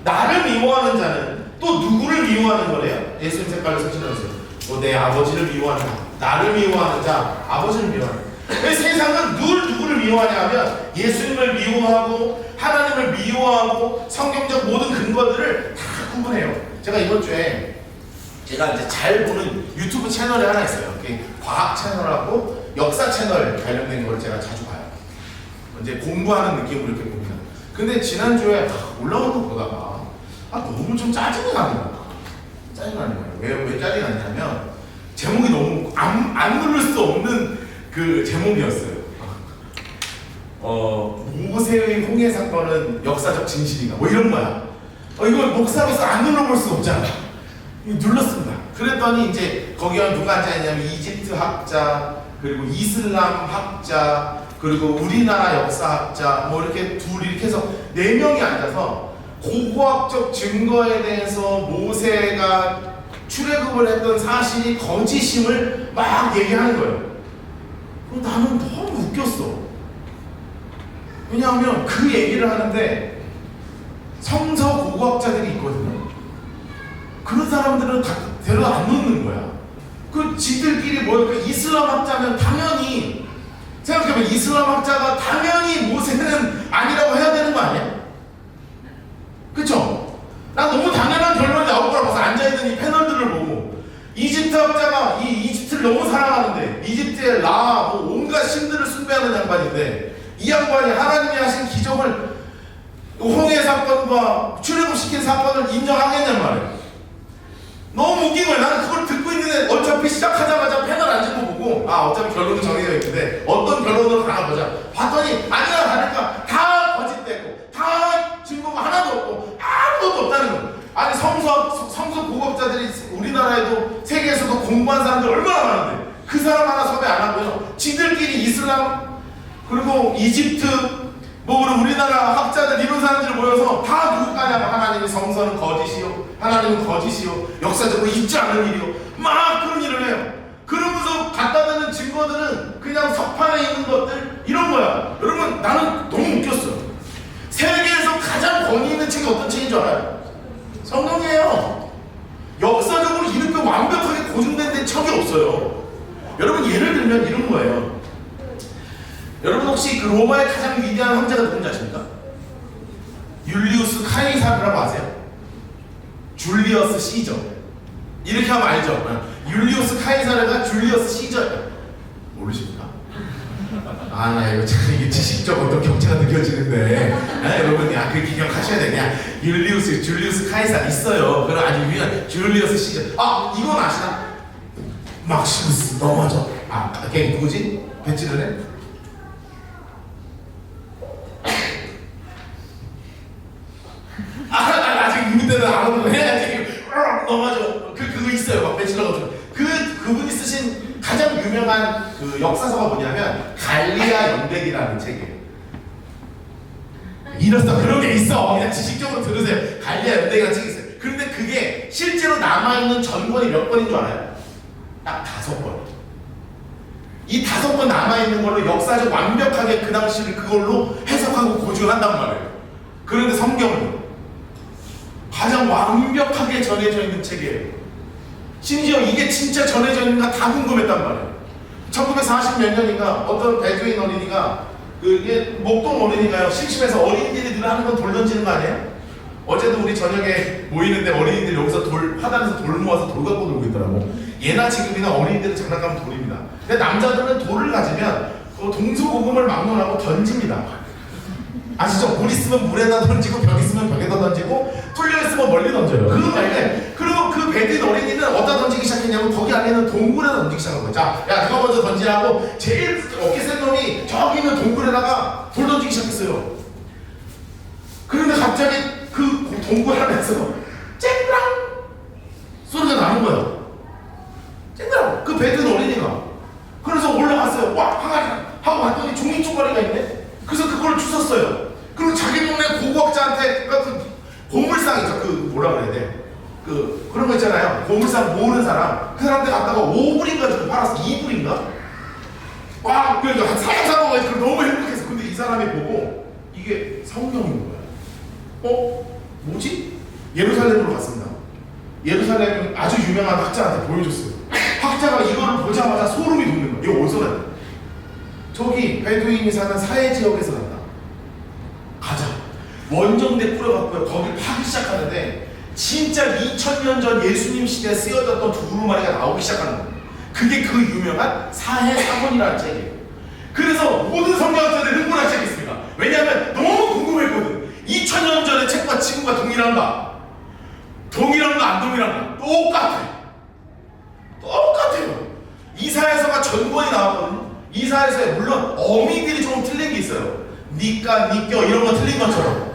나를 미워하는 자는 또 누구를 미워하는 거래요? 예수님 색깔로 설치해주세요. 내 아버지를 미워하는 자, 나를 미워하는 자, 아버지를 미워하는 자. 세상은 누구를 미워하냐 하면 예수님을 미워하고 하나님을 미워하고 성경적 모든 근거들을 다 구분해요. 제가 이번 주에 제가 이제 잘 보는 유튜브 채널이 하나 있어요. 과학 채널하고 역사 채널 관련된 걸 제가 자주 봐요. 이제 공부하는 느낌으로 이렇게 봅니다. 근데 지난주에 올라오는 거 보다가 너무 좀 짜증이 나는 거야. 짜증이 나는 거예요. 왜 짜증이 났냐면 제목이 너무 안 누를 수 없는 그 제목이었어요. 모세의 홍해 사건은 역사적 진실인가? 뭐 이런 거야. 이거 목사로서 안 눌러볼 수 없잖아. 눌렀습니다. 그랬더니 이제 거기에 누가 앉아있냐면 이집트 학자, 그리고 이슬람 학자, 그리고 우리나라 역사학자, 뭐 이렇게 둘이 이렇게 해서 4명이 앉아서 고고학적 증거에 대해서 모세가 출애굽을 했던 사실이 거짓임을 막 얘기하는 거예요. 나는 너무 웃겼어. 왜냐하면 그 얘기를 하는데 성서 고고학자들이 있거든요. 그런 사람들은 대로 안 놓는 거야. 그 지들끼리 그 이슬람 학자면 당연히 생각해보면 이슬람 학자가 당연히 모세는 아니라고 해야 되는 거 아니야? 그쵸? 난 너무 당연한 결론이 나올 거라고 봐서 앉아있는 이 패널들을 보고 이집트 학자가 이 이집트를 너무 사랑하는데 이집트의 뭐 온갖 신들을 숭배하는 양반인데 이 양반이 하나님이 하신 기적을 홍해 사건과 출애굽시킨 사건을 인정하겠냔 말이에요. 너무 웃긴 거야. 나는 그걸 듣고 있는데 어차피 시작하자마자 패널 앉은 거 보고 어차피 결론은 정해져 있는데 어떤 결론으로 가나 보자. 봤더니 아니나 다를까 다 거짓되고 다 증거가 하나도 없고 아무것도 없다는 거야. 아니 성서 고급자들이 우리나라에도 세계에서도 공부한 사람들 얼마나 많은데 그 사람 하나 섭외 안 하고요. 지들끼리 이슬람 그리고 이집트 우리나라 학자들 이런 사람들이 모여서 다 누구 까냐면 하나님의 성서는 거짓이요, 하나님은 거짓이요, 역사적으로 있지 않은 일이요, 막 그런 일을 해요. 그러면서 갖다 대는 증거들은 그냥 석판에 있는 것들 이런 거야. 여러분, 나는 너무 웃겼어. 세계에서 가장 권위 있는 책이 어떤 책인 줄 알아요? 성경이에요. 역사적으로 이렇게 완벽하게 고증된 책이 없어요. 여러분, 예를 들면 이런 거예요. 여러분 혹시 그 로마의 가장 위대한 황제가 누군지 아십니까? 율리우스 카이사르라고 아세요? 줄리어스 시저. 이렇게 하면 알죠? 율리우스 카이사르가 줄리어스 시저예요. 모르십니까? 나 이거 참 이게 지식적 어떤 격차가 느껴지는데 여러분 그 기억하셔야 돼. 그냥 줄리우스 카이사르 있어요. 그럼 아주 유명한 줄리어스 시저. 이건 아시나? 막시무스 넘어져. 걔 누구지? 배치를 해? 아직 누구 때는 아무도 해야지. 넘어져. 그거 있어요. 막 배치러가지고. 그분이 쓰신 가장 유명한 그 역사서가 뭐냐면 갈리아 연백이라는 책이에요. 이렇다 그런 게 있어. 그냥 지식적으로 들으세요. 갈리아 연백이라는 책이 있어요. 그런데 그게 실제로 남아있는 전권이 몇 번인 줄 알아요? 딱 5번. 이 5번 남아있는 걸로 역사적 완벽하게 그 당시를 그걸로 해석하고 고증한단 말이에요. 그런데 성경은 가장 완벽하게 전해져 있는 책이에요. 심지어 이게 진짜 전해져 있는가 다 궁금했단 말이에요. 1940 몇 년인가 어떤 베두인 어린이가 그게 목동 어린이가요, 심심해서 어린이들이 늘 하는 건 돌 던지는 거 아니에요? 어제도 우리 저녁에 모이는데 어린이들이 여기서 화단에서 돌 모아서 돌 갖고 놀고 있더라고. 예나 지금이나 어린이들은 장난감은 돌입니다. 근데 남자들은 돌을 가지면 동서고금을 막론하고 던집니다. 아시죠? 물 있으면 물에다 던지고 벽 있으면 벽에다 던지고 뚫려 있으면 멀리 던져요. 그거 말고 그리고 그 베드인 어린이는 어디다 던지기 시작했냐면 거기 안에 있는 동굴에다 던지기 시작한 거예요. 자, 야 누가 먼저 던지라고 제일 어깨 센 놈이 저기 있는 동굴에다가 돌 던지기 시작했어요. 그런데 갑자기 그 동굴 안에서 쨍그랑 소리가 나는 거야. 쨍그랑 그 베드인 어린이가. 그래서 올라갔어요. 와 항아리 하고 왔더니 종이 쪼가리가 있네. 그래서 그걸 주웠어요. 그리고 자기 동네 고고학자한테 그 보물상이죠. 그 뭐라 그래야 모르는 사람, 그 사람한테 갔다가 5불인가 주고 팔았어. 2불인가? 와, 그래서 한 4장 사먹어가지고 너무 행복해서. 근데 이 사람이 보고 이게 성령인 거야. 뭐지? 예루살렘으로 갔습니다. 예루살렘 아주 유명한 학자한테 보여줬어요. 학자가 이거를 보자마자 소름이 돋는 거야. 이거 어디서 났냐? 저기 베두인이 사는 사해 지역에서 났다. 가자. 원정대 뿌려갖고 거길 파기 시작하는데 진짜 2000년 전 예수님 시대에 쓰여졌던 두루마리가 나오기 시작하는 거예요. 그게 그 유명한 사해 사건이라는 책이에요. 그래서 모든 성경학자들이 흥분하기 시작했습니다. 왜냐하면 너무 궁금했거든. 2000년 전의 책과 지금과 동일한가? 동일한가 안 동일한가? 똑같아요. 이사야서가 전권이 나왔거든요. 이사야서에 물론 어미들이 조금 틀린 게 있어요. 니까, 니껴 이런 거 틀린 것처럼.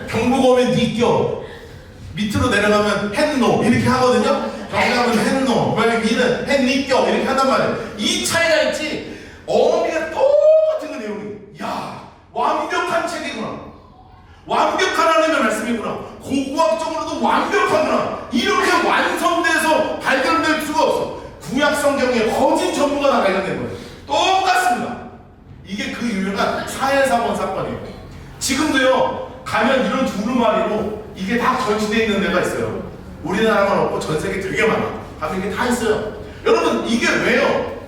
경북 어민 니껴, 밑으로 내려가면 햇노 이렇게 하거든요. 여기 가면 햇노, 위는 햇니껴 이렇게 한단 말이에요. 이 차이가 있지. 어미가 똑같은 그 내용이. 야, 완벽한 책이구나. 완벽한 하나님의 말씀이구나. 고고학적으로도 완벽하구나. 이렇게 완성돼서 발견될 수가 없어. 구약 성경에 거진 전부가 다 발견된 거예요. 똑같습니다. 이게 그 유명한 사해사건 사건이에요. 지금도요, 가면 이런 두루마리로 이게 다 전시되어 있는 데가 있어요. 우리나라만 없고 전 세계 되게 많아. 가면 이게 다 있어요. 여러분, 이게 왜요?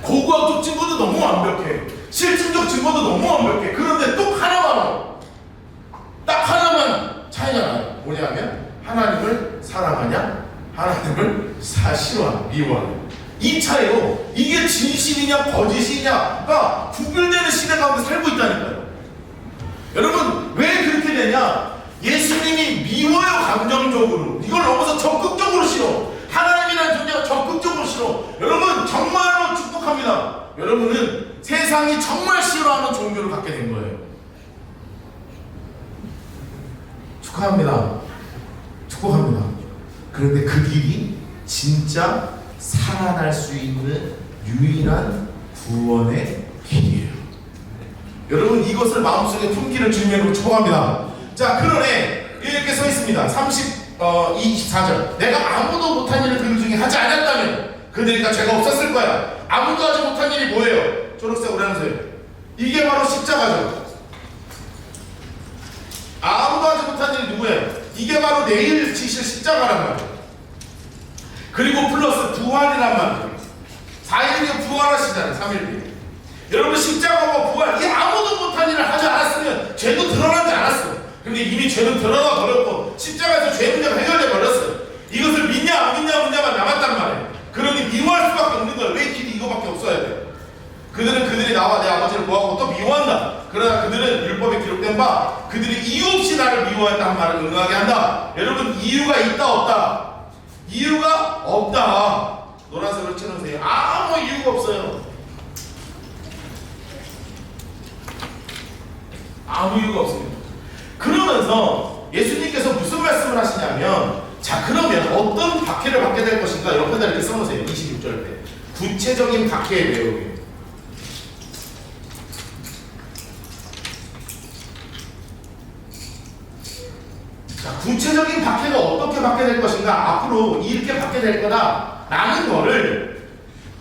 고고학적 증거도 너무 완벽해. 실증적 증거도 너무 완벽해. 그런데 또 하나만 와요. 딱 하나만 차이가 나요. 뭐냐면 하나님을 사랑하냐, 하나님을 싫어하냐, 미워하냐. 이 차이로 이게 진실이냐 거짓이냐가 구별되는 시대 가운데 살고 있다니까요. 여러분, 왜 그렇게 되냐? 예수님이 미워요, 감정적으로. 이걸 넘어서 적극적으로 싫어. 하나님이라는 존재가 적극적으로 싫어. 여러분, 정말로 축복합니다. 여러분은 세상이 정말 싫어하는 종교를 갖게 된 거예요. 축하합니다. 축복합니다. 그런데 그 길이 진짜 살아날 수 있는 유일한 구원의 길이에요. 여러분, 이것을 마음속에 품기를 주님으로 축복합니다. 자, 그러네 이렇게 써 있습니다. 24절. 내가 아무도 못한 일을 그들 중에 하지 않았다면 그들이가 죄가 없었을 거야. 아무도 하지 못한 일이 뭐예요? 초록색 오렌색. 이게 바로 십자가죠. 아무도 하지 못한 일이 누구예요? 이게 바로 내일 지실 십자가란 말이에요. 그리고 플러스 부활이란 말이에요. 4일 뒤에 부활하시잖아요. 3일 뒤에. 여러분, 십자가와 부활, 이게 아무도 못한 일을 하지 않았으면 죄도 드러나지 않았어요. 근데 이미 죄는 드러나 버렸고 십자가에서 죄 문제가 해결돼 버렸어요. 이것을 믿냐 안 믿냐 문제만 남았단 말이에요. 그러니 미워할 수밖에 없는 거예요. 왜 길이 이거밖에 없어야 돼요? 그들이 나와 내 아버지를 보았고 또 미워한다. 그러나 그들은 율법에 기록된 바 그들이 이유 없이 나를 미워했다 한 말을 응하게 한다. 여러분, 이유가 있다 없다? 이유가 없다. 노란색으로 쳐놓으세요. 아무 이유가 없어요. 아무 이유가 없습니다. 그러면서 예수님께서 무슨 말씀을 하시냐면, 자, 그러면 어떤 박해를 받게 될 것인가? 옆에다 이렇게 써놓으세요. 26절 때 구체적인 박해의 내용이에요. 자, 구체적인 박해가 어떻게 받게 될 것인가? 앞으로 이렇게 받게 될 거다라는 거를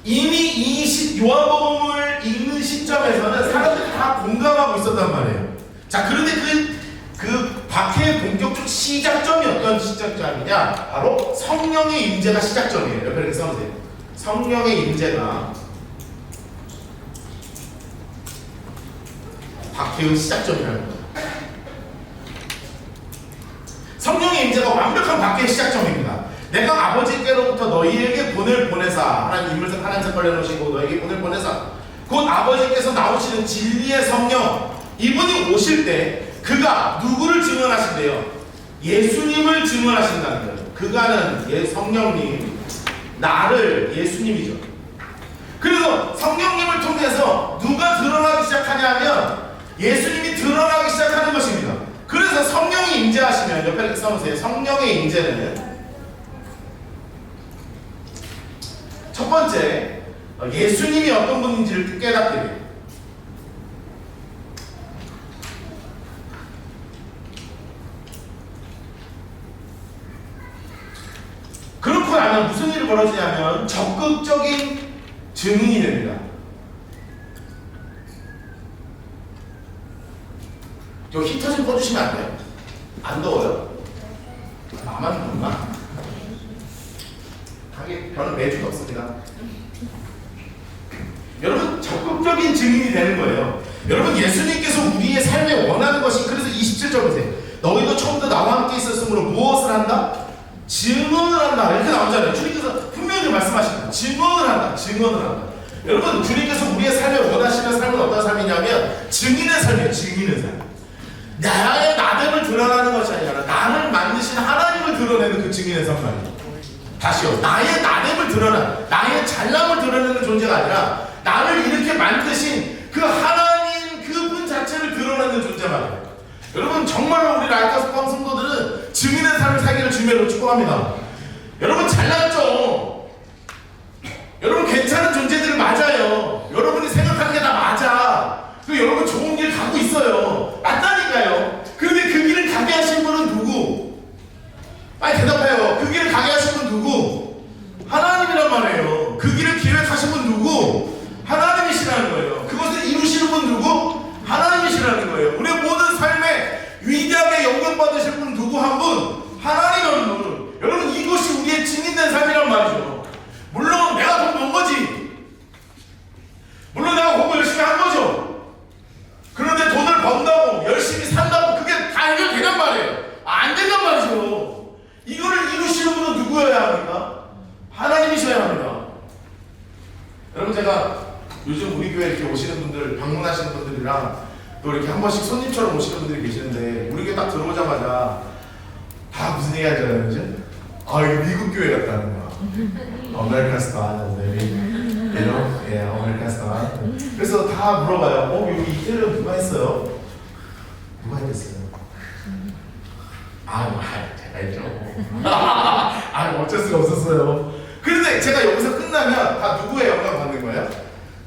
이미 이 요한복음을 읽는 시점에서는 사람들이 다 공감하고 있었단 말이에요. 자, 그런데 그 박해의 본격적 시작점이 어떤 시작점이냐? 바로 성령의 임재가 시작점이에요. 옆에 이렇게 써주세요. 성령의 임재가 박해의 시작점이라는 거예요. 성령의 임재가 완벽한 박해의 시작점입니다. 내가 아버지께로부터 너희에게 본을 보내사, 하나님 인물색 하나님색 걸려놓으시고 너희에게 본을 보내사, 곧 아버지께서 나오시는 진리의 성령, 이분이 오실 때 그가 누구를 증언하신대요? 예수님을 증언하신다는 거예요. 그가는 성령님, 나를, 예수님이죠. 그래서 성령님을 통해서 누가 드러나기 시작하냐면 예수님이 드러나기 시작하는 것입니다. 그래서 성령이 임재하시면, 옆에 이렇게 써놓으세요. 성령의 임재는 첫 번째, 예수님이 어떤 분인지를 깨닫게 돼요. 그렇고 나면 무슨 일을 벌어지냐면 적극적인 증인이 됩니다. 저 히터 좀 꺼주시면 안 돼요? 안 더워요? 나만 더운가? 하긴 별로 매주도 없습니다. 여러분 적극적인 증인이 되는 거예요. 여러분 예수님께서 우리의 삶에 원하는 것이, 그래서 27절 보세요. 너희도 처음부터 나와 함께 있었으므로 무엇을 한다? 증언을 한다. 이렇게 나오잖아요. 주님께서 분명히 말씀하십니다. 증언을 한다. 증언을 한다. 여러분 주님께서 우리의 삶에 원하시는 삶은 어떤 삶이냐면 증인의 삶이에요. 증인의 삶. 나의 나됨을 드러나는 것이 아니라 나를 만드신 하나님을 드러내는 그 증인의 삶 말이에요. 다시요. 나의 나됨을 드러나, 나의 잘남을 드러내는 존재가 아니라 나를 이렇게 만드신 그 하나님 그분 자체를 드러내는 존재 말이에요. 여러분 정말로 우리 라이트하우스 포함 성도들은 증인의 삶을 살기를 주님으로 축복합니다. 여러분 잘났죠? 여러분 괜찮은 존재들 맞아요. 여러분이 생각하는 게 다 맞아. 그 여러분 좋은 길 가고 있어요. 맞다니까요. 그런데 그 길을 가게 하신 분은 누구? 빨리 대답해요. 그 길을 가게 하신 분 누구? 하나님이란 말이에요. 그 길을 기획하신 분 누구? 하나님이시라는 거예요. 그것을 이루시는 분 누구? 하나님이시라는 거예요. 우리의 모든 삶에 위대하게 영광받으실 분 누구 한 분? 하나님이라는 분. 여러분 이것이 우리의 증인된 삶이란 말이죠. 물론 내가 돈 번 거지. 물론 내가 공부 열심히 한 거죠. 그런데 돈을 번다고 열심히 산다고 그게 다 해결되냔 말이에요. 안 된단 말이죠. 이거를 이루시는 분은 누구여야 합니까? 하나님이셔야 합니다. 여러분 제가 요즘 우리 교회 이렇게 오시는 분들, 방문하시는 분들이랑 또 이렇게 한 번씩 손님처럼 오시는 분들이 계시는데 우리 교회 딱 들어오자마자 다 무슨 얘기 하잖아요, 그죠? 아 이거 미국 교회 같다는 거야. 아메리칸 스타일, 아메리칸 스타일. 그래서 다 물어봐요. 여기 이태리는 누가 했어요? 누가 했겠어요? 제가 했죠. 어쩔 수가 없었어요. 그런데 제가 여기서 끝나면 다 누구의 영광 받는 거예요?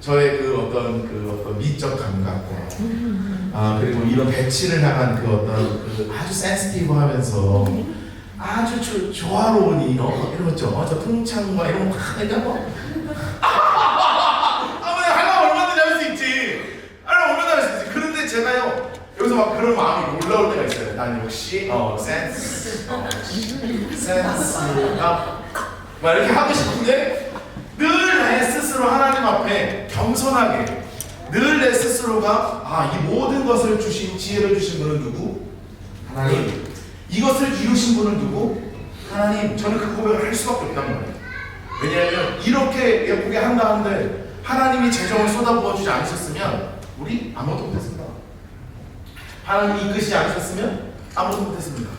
저의 그 어떤 미적 감각과 그리고 이런 배치를 향한 그 어떤 그 아주 센시티브하면서 아주 조화로운 이런 거죠. 저 통창과 이런 거 다 내가 뭐 하려면 얼마든지 할 수 있지. 하려면 얼마든지 할 수 있지. 그런데 제가요 여기서 막 그런 마음이 올라올 때가 있어요. 난 역시 센스가 막 이렇게 하고 싶은데 늘 내 스스로 하나님 앞에 겸손하게 늘 내 스스로가 이 모든 것을 주신 지혜를 주신 분은 누구? 하나님. 이것을 이루신 분은 누구? 하나님. 저는 그 고백을 할 수밖에 없단 말이에요. 왜냐하면 이렇게 예쁘게 한다 한들 하나님이 재정을 쏟아부어주지 않으셨으면 우리 아무것도 못했습니다. 하나님이 이끄시지 않으셨으면 아무것도 못했습니다.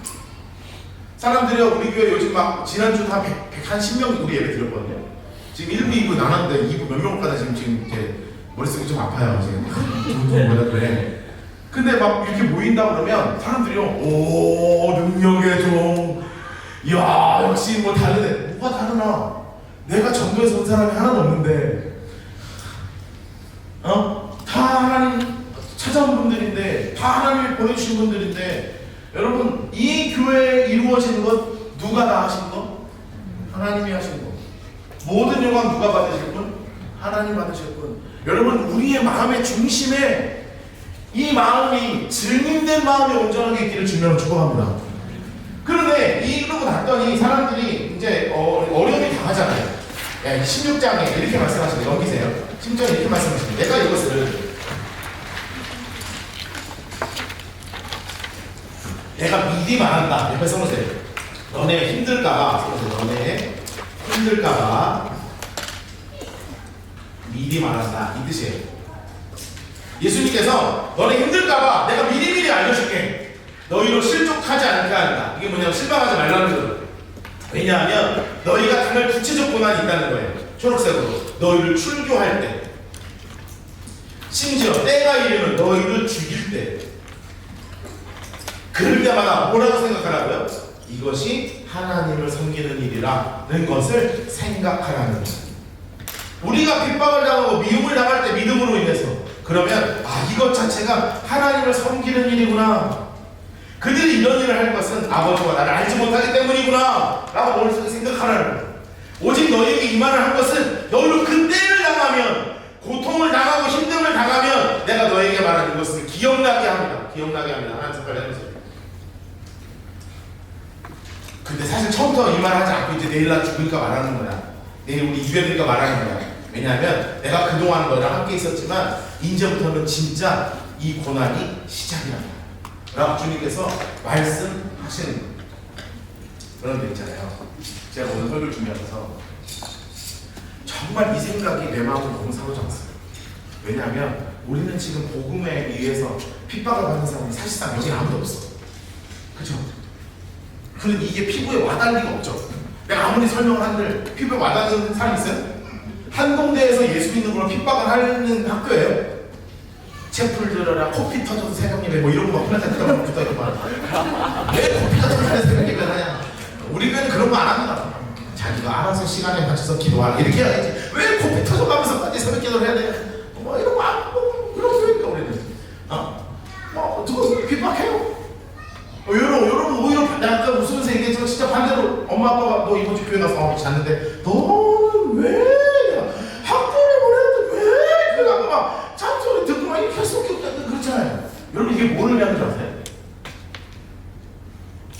사람들이요 우리 교회 요즘 막 지난주 한 110명 우리 예배 드렸거든요. 지금 1부, 2부 나눴는데 2부 몇 명까지 지금 이제 머릿속이 좀 아파요. 지금 네. 근데 막 이렇게 모인다 그러면 사람들이요 오 능력의 종, 이야 역시 뭐 다르네. 뭐가 다르나? 내가 전도에서 온 사람이 하나도 없는데 다 하나님 찾아온 분들인데 다 하나님이 보내주신 분들인데 여러분 이 교회에 이루어지는 것 누가 다 하신 것? 하나님이 하신 것. 모든 영광 누가 받으실 분? 하나님 받으실 분. 여러분 우리의 마음의 중심에 이 마음이 증인된 마음이 온전하게 있기를 주님으로 축복합니다. 그런데 이러고 났더니 사람들이 이제 어려움이 당하잖아요. 16장에 이렇게 말씀하시는데 넘기세요. 16장에 이렇게 말씀하시는데 내가 이것을 내가 미리 말한다. 옆에 써놓으세요. 너네 힘들까봐 너네 힘들까봐 미리 말한다. 이 뜻이에요. 예수님께서 너네 힘들까봐 내가 미리미리 알려줄게. 너희로 실족하지 않게 한다. 이게 뭐냐면 실망하지 말라는 거예요. 왜냐하면 너희가 당할 구체적 고난이 있다는 거예요. 초록색으로 너희를 출교할 때, 심지어 때가 이르면 너희를 죽일 때, 그럴 때마다 뭐라고 생각하라고요? 이것이 하나님을 섬기는 일이라는 것을 생각하라는 거예요. 우리가 핍박을 당하고 미움을 당할 때 믿음으로 인해서 그러면 이것 자체가 하나님을 섬기는 일이구나. 그들이 이런 일을 할 것은 아버지와 나를 알지 못하기 때문이구나 라고 머릿속에 생각하라는 거예요. 오직 너희에게 이 말을 한 것은 너희로 그때를 당하면, 고통을 당하고 힘듦을 당하면 내가 너희에게 말한 이것을 기억나게 합니다. 기억나게 합니다. 하나님 색깔 해보세요. 근데 사실 처음부터 이 말 하지 않고 이제 내일 나 죽으니까 말하는 거야. 내일 우리 이별이니까 말하는 거야. 왜냐하면 내가 그동안 너랑 함께 있었지만 이제부터는 진짜 이 고난이 시작이란다 라고 주님께서 말씀하시는 그런 데 있잖아요. 제가 오늘 설교를 준비하면서 정말 이 생각이 내 마음을 너무 사로잡았어요. 왜냐하면 우리는 지금 복음에 의해서 핍박을 받는 사람이 사실상 여기 아무도 없어. 그렇죠? 그럼 이게 피부에 와닿을 리가 없죠. 내가 아무리 설명을 한들 피부에 와닿는 사람 있어요? 한동대에서 예수 믿는 걸로 핍박을 하는 학교예요. 채플 들어라, 코피 터져서 새벽 예배 뭐 이런 거 막 플랫 뜯어먹고 붙어 있고 말이야. 왜 코피 터져서 새벽 예배를 하냐? 우리 교회는 그런 거 안 합니다. 자기가 알아서 시간에 맞춰서 기도하라 이렇게 해야지. 왜 코피 터져가면서까지 새벽 기도를 해야 돼? 뭐 이런 거 안 뭐 그런 교회니까 우리는. 뭐 누구 핍박해요? 여러분 오히려 내가 아까 웃으면서 얘기했지만 진짜 반대로 엄마 아빠가 너 이번 주 교회 가서 잤는데 너는 왜 학교를 보냈는데 왜 그래 아까 막 잔소리 듣고 막 이렇게 할 수밖에 없다 그렇잖아요. 여러분 이게 뭐를 위한 줄 아세요?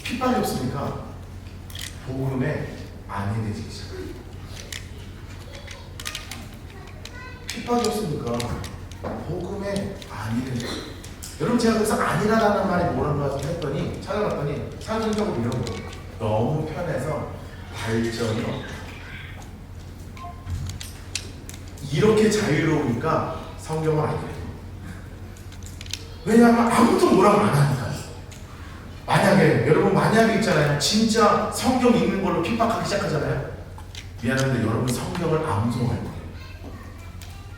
핍박이 없으니까 복음에 안일해지기 시작해요. 핍박이 없으니까 복음에 안일해져요. 여러분 제가 그래서 아니라는 말이 뭐라고 했더니 찾아봤더니 상징적으로 이런 거 너무 편해서 발전이 없다. 이렇게 자유로우니까 성경을 안 그래요. 왜냐하면 아무도 뭐라고 안 하니까. 만약에 여러분 만약에 있잖아요. 진짜 성경 읽는 걸로 핍박하기 시작하잖아요. 미안한데 여러분 성경을 암송할 거예요.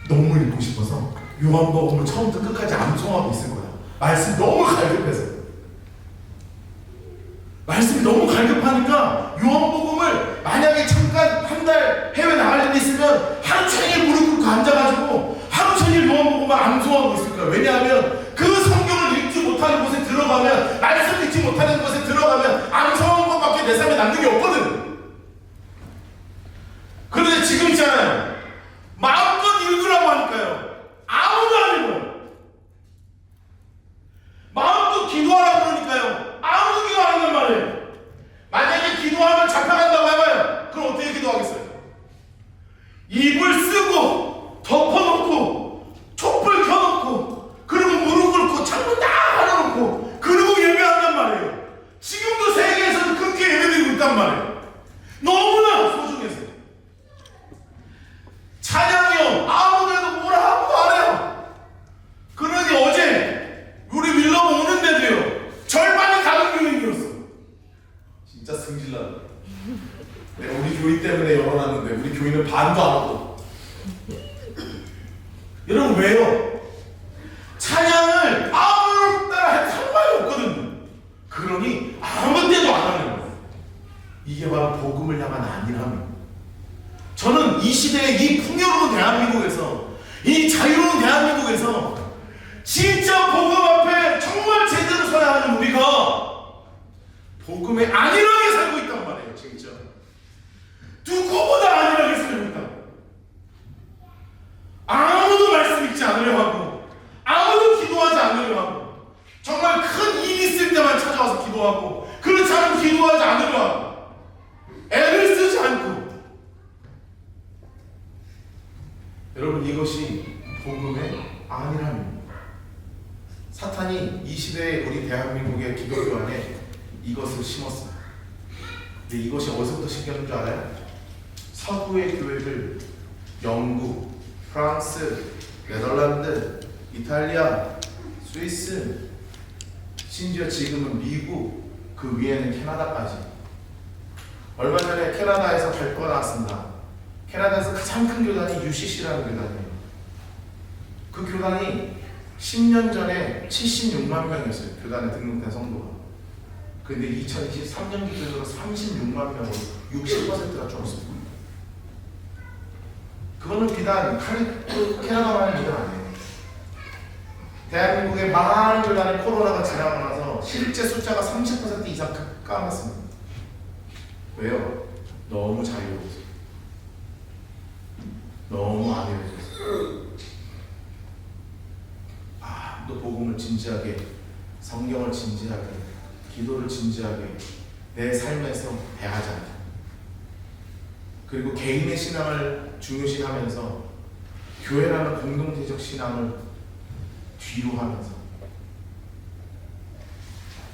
너무 읽고 싶어서 요한복음을 처음부터 끝까지 암송하고 있을 거예요. 말씀 너무 갈급해서. 말씀이 너무 갈급하니까 요한복음을 만약에 잠깐 한 달 해외 나갈 일이 있으면 하루 종일 무릎 꿇고 앉아가지고 하루 종일 요한복음을 암송하고 있을 거예요. 왜냐하면 그 성경을 읽지 못하는 곳에 들어가면, 말씀 읽지 못하는 곳에 들어가면 암송한 것밖에 내 삶에 남는 게 없거든. 그런데 지금 있잖아요. 마음껏 읽으라고 하니까요. 아무도 안 읽어요. 마음껏 기도하라고 그러니까요. 아무도 기도 안 한단 말이에요. 만약에 기도하면 잡혀간다고 해봐요. 그럼 어떻게 기도하겠어요? 입을 쓰고 덮어놓고 촛불 켜놓고 그리고 무릎 꿇고 창문 다 열어놓고 그리고 예배한단 말이에요. 지금도 세계에서는 그렇게 예배드리고 있단 말이에요. 너무나 소중해서. 찬양이요. 아무데도 뭐라 아무도 안 해요. 그러니 어제 우리 윌럼 오는데도요. 절반이 다른 교인이었어. 진짜 승질나네. 내가 우리 교인 때문에 열어놨는데 우리 교인은 반도 안 하고. 여러분 왜요? 찬양을 아무 따라 해도 상관이 없거든요. 그러니 아무 때도 안 하는 거예요. 이게 바로 복음을 향한 안일함입니다. 저는 이 시대의 이 풍요로운 대한민국에서, 이 자유로운 대한민국에서 진짜 복음 앞에 정말 제대로 서야 하는 우리가 복음에 안일하게 살고 있단 말이에요. 진짜 누구보다 안일하게 살고 있다. 아무도 말씀 읽지 않으려 하고 아무도 기도하지 않으려 하고 정말 큰 일이 있을 때만 찾아와서 기도하고 그렇지 않으면 기도하지 않으려 하고 애를 쓰지 않고. 여러분 이것이 복음의 안일함입니다. 사탄이 이 시대의 우리 대한민국의 기독교 안에 이것을 심었어요. 근데 이것이 어디서부터 시작된 줄 알아요? 서구의 교회들, 영국, 프랑스, 네덜란드, 이탈리아, 스위스, 심지어 지금은 미국, 그 위에는 캐나다까지. 얼마 전에 캐나다에서 발표가 나왔습니다. 캐나다에서 가장 큰 교단이 UCC라는 교단이에요. 그 교단이 10년 전에 76만 명이었어요. 교단에 등록된 성도가. 근데 2023년 기준으로 36만 명으로 60%가 줄었습니다. 그거는 비단 캐나다만의 문제는 아니에요. 대한민국의 많은 교단에 코로나가 지나고 나서 실제 숫자가 30% 이상 깎았습니다. 왜요? 너무 자유로워서. 너무 안일해졌어요. 또 복음을 진지하게, 성경을 진지하게, 기도를 진지하게 내 삶에서 대하자. 그리고 개인의 신앙을 중요시하면서 교회라는 공동체적 신앙을 뒤로 하면서,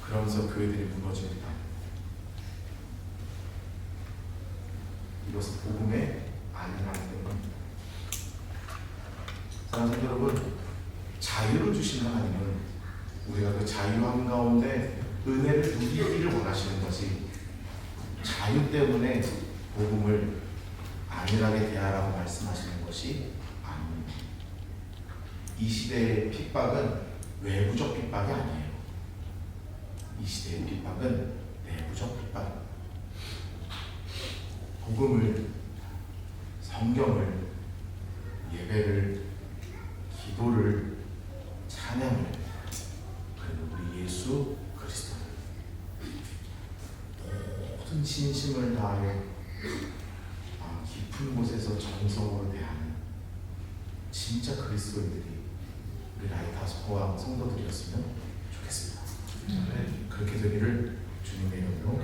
그러면서 교회들이 무너집니다. 이것은 복음의 안일함 때문입니다. 사랑하는 성도 여러분, 자유를 주신 하나님은 우리가 그 자유함 가운데 은혜를 누리기를 원하시는 것이, 자유 때문에 복음을 안일하게 대하라고 말씀하시는 것이 아닙니다. 이 시대의 핍박은 외부적 핍박이 아니에요. 이 시대의 핍박은 내부적 핍박. 복음을, 성경을, 예배를, 기도를, 찬양을, 그리고 우리 예수 그리스도를 모든 진심을 다하여 깊은 곳에서 정성으로 대하는 진짜 그리스도인들이 우리 라이트하우스 포함 성도들이었으면 좋겠습니다. 그렇게 되기를 주님의 이름으로